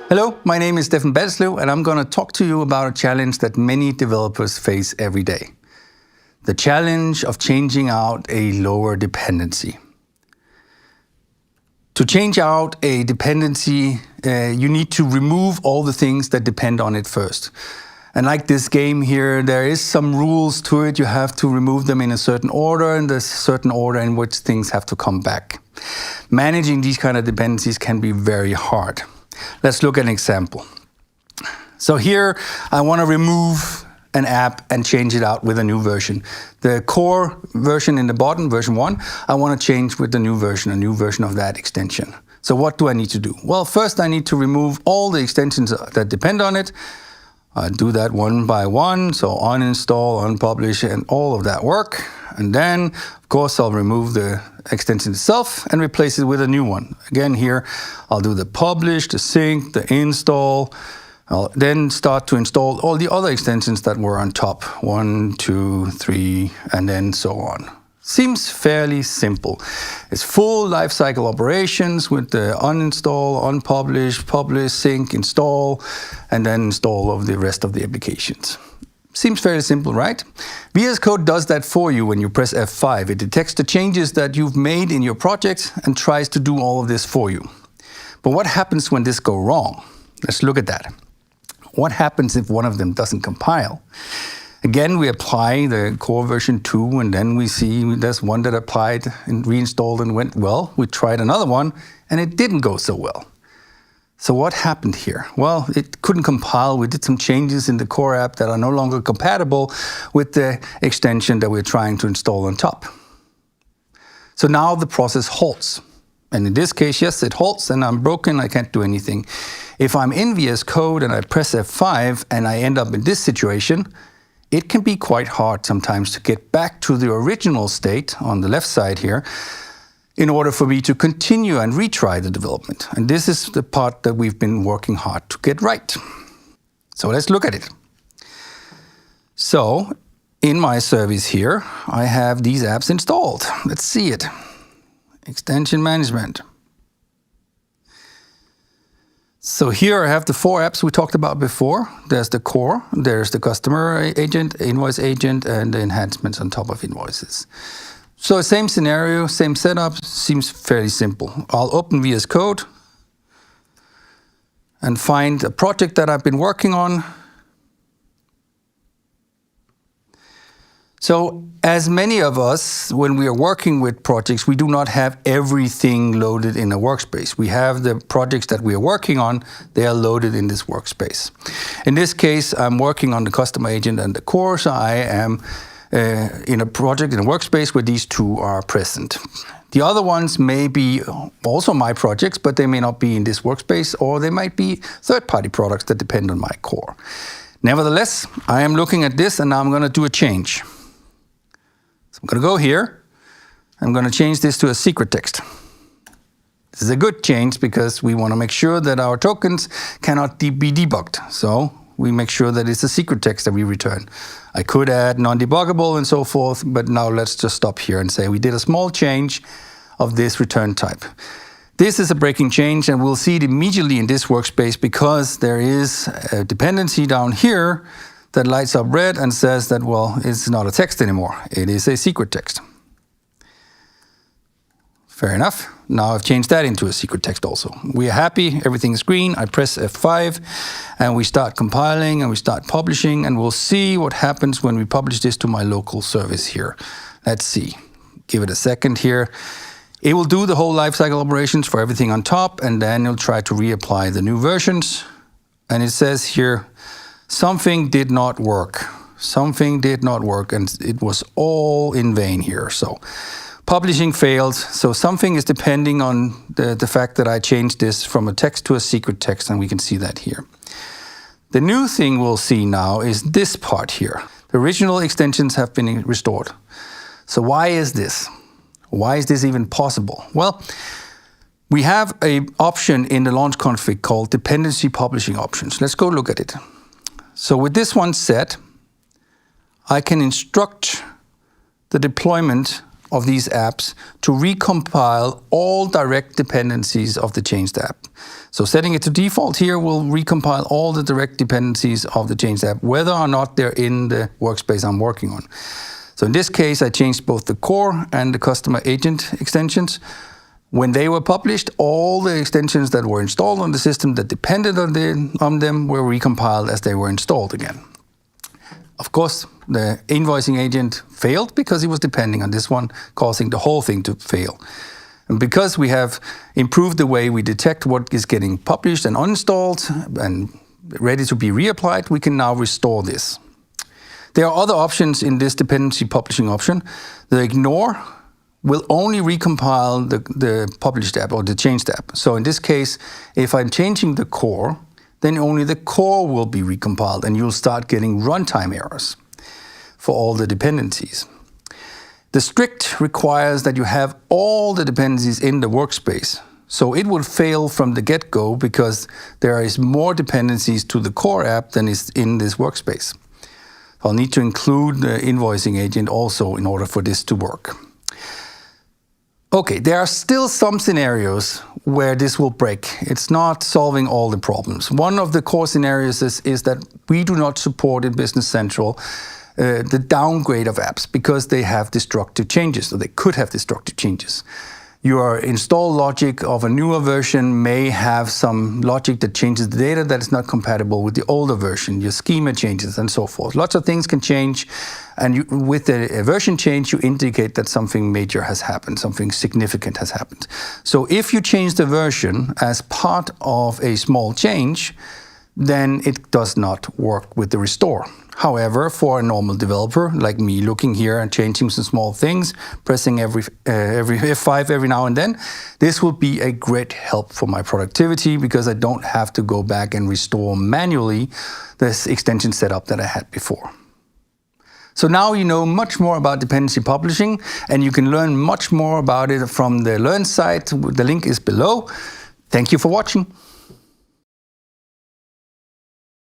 Hello, my name is Dependency, and I'm going to talk to you about a challenge that many developers face every day. The challenge of changing out a lower dependency. To change out a dependency, you need to remove all the things that depend on it first. And like this game here, there is some rules to it. You have to remove them in a certain order, and there's a certain order in which things have to come back. Managing these kind of dependencies can be very hard. Let's look at an example. So here, I want to remove an app and change it out with a new version. The core version in the bottom, version 1, I want to change with the new version, a new version of that extension. So what do I need to do? Well, first I need to remove all the extensions that depend on it. I do that one by one, so uninstall, unpublish, and all of that work. And then, of course, I'll remove the extension itself and replace it with a new one. Again, here, I'll do the publish, the sync, the install. I'll then start to install all the other extensions that were on top. 1, 2, 3, and then so on. Seems fairly simple. It's full lifecycle operations with the uninstall, unpublish, publish, sync, install, and then install of the rest of the applications. Seems fairly simple, right? VS Code does that for you when you press F5. It detects the changes that you've made in your project and tries to do all of this for you. But what happens when this goes wrong? Let's look at that. What happens if one of them doesn't compile? Again, we apply the core version 2, and then we see there's one that applied and reinstalled and went well. We tried another one, and it didn't go so well. So what happened here? Well, it couldn't compile. We did some changes in the core app that are no longer compatible with the extension that we're trying to install on top. So now the process halts. And in this case, yes, it halts, and I'm broken. I can't do anything. If I'm in VS Code and I press F5 and I end up in this situation, it can be quite hard sometimes to get back to the original state on the left side here in order for me to continue and retry the development. And this is the part that we've been working hard to get right. So let's look at it. So in my service here, I have these apps installed. Let's see it. Extension management. So here I have the 4 apps we talked about before. There's the core, there's the customer agent, invoice agent, and the enhancements on top of invoices. So same scenario, same setup, seems fairly simple. I'll open VS Code and find a project that I've been working on. So as many of us, when we are working with projects, we do not have everything loaded in a workspace. We have the projects that we are working on, they are loaded in this workspace. In this case, I'm working on the customer agent and the core, so I am in a project, in a workspace where these two are present. The other ones may be also my projects, but they may not be in this workspace, or they might be third-party products that depend on my core. Nevertheless, I am looking at this, and now I'm going to do a change. So I'm going to go here. I'm going to change this to a secret text. This is a good change because we want to make sure that our tokens cannot be debugged. So we make sure that it's a secret text that we return. I could add non-debuggable and so forth, but now let's just stop here and say we did a small change of this return type. This is a breaking change, and we'll see it immediately in this workspace because there is a dependency down here that lights up red and says that, well, it's not a text anymore. It is a secret text. Fair enough. Now I've changed that into a secret text also. We are happy, everything is green. I press F5 and we start compiling and we start publishing, and we'll see what happens when we publish this to my local service here. Let's see. Give it a second here. It will do the whole lifecycle operations for everything on top, and then it'll try to reapply the new versions. And it says here, something did not work. Something did not work, and it was all in vain here. So publishing failed. So something is depending on the fact that I changed this from a text to a secret text, and we can see that here. The new thing we'll see now is this part here. The original extensions have been restored. So why is this? Why is this even possible? Well, we have an option in the launch config called Dependency Publishing Options. Let's go look at it. So with this one set, I can instruct the deployment of these apps to recompile all direct dependencies of the changed app. So setting it to default here will recompile all the direct dependencies of the changed app, whether or not they're in the workspace I'm working on. So in this case, I changed both the core and the customer agent extensions. When they were published, all the extensions that were installed on the system that depended on them were recompiled as they were installed again. Of course, the invoicing agent failed because it was depending on this one, causing the whole thing to fail. And because we have improved the way we detect what is getting published and uninstalled and ready to be reapplied, we can now restore this. There are other options in this dependency publishing option. The ignore will only recompile the published app or the changed app. So in this case, if I'm changing the core, then only the core will be recompiled and you'll start getting runtime errors for all the dependencies. The strict requires that you have all the dependencies in the workspace. So it will fail from the get-go because there is more dependencies to the core app than is in this workspace. I'll need to include the invoicing agent also in order for this to work. Okay, there are still some scenarios where this will break. It's not solving all the problems. One of the core scenarios is that we do not support in Business Central the downgrade of apps because they have destructive changes, or they could have destructive changes. Your install logic of a newer version may have some logic that changes the data that is not compatible with the older version. Your schema changes and so forth. Lots of things can change, and with a version change, you indicate that something major has happened, something significant has happened. So if you change the version as part of a small change, then it does not work with the restore. However, for a normal developer like me, looking here and changing some small things, pressing every F5 every now and then, this will be a great help for my productivity because I don't have to go back and restore manually this extension setup that I had before. So now you know much more about dependency publishing, and you can learn much more about it from the Learn site. The link is below. Thank you for watching.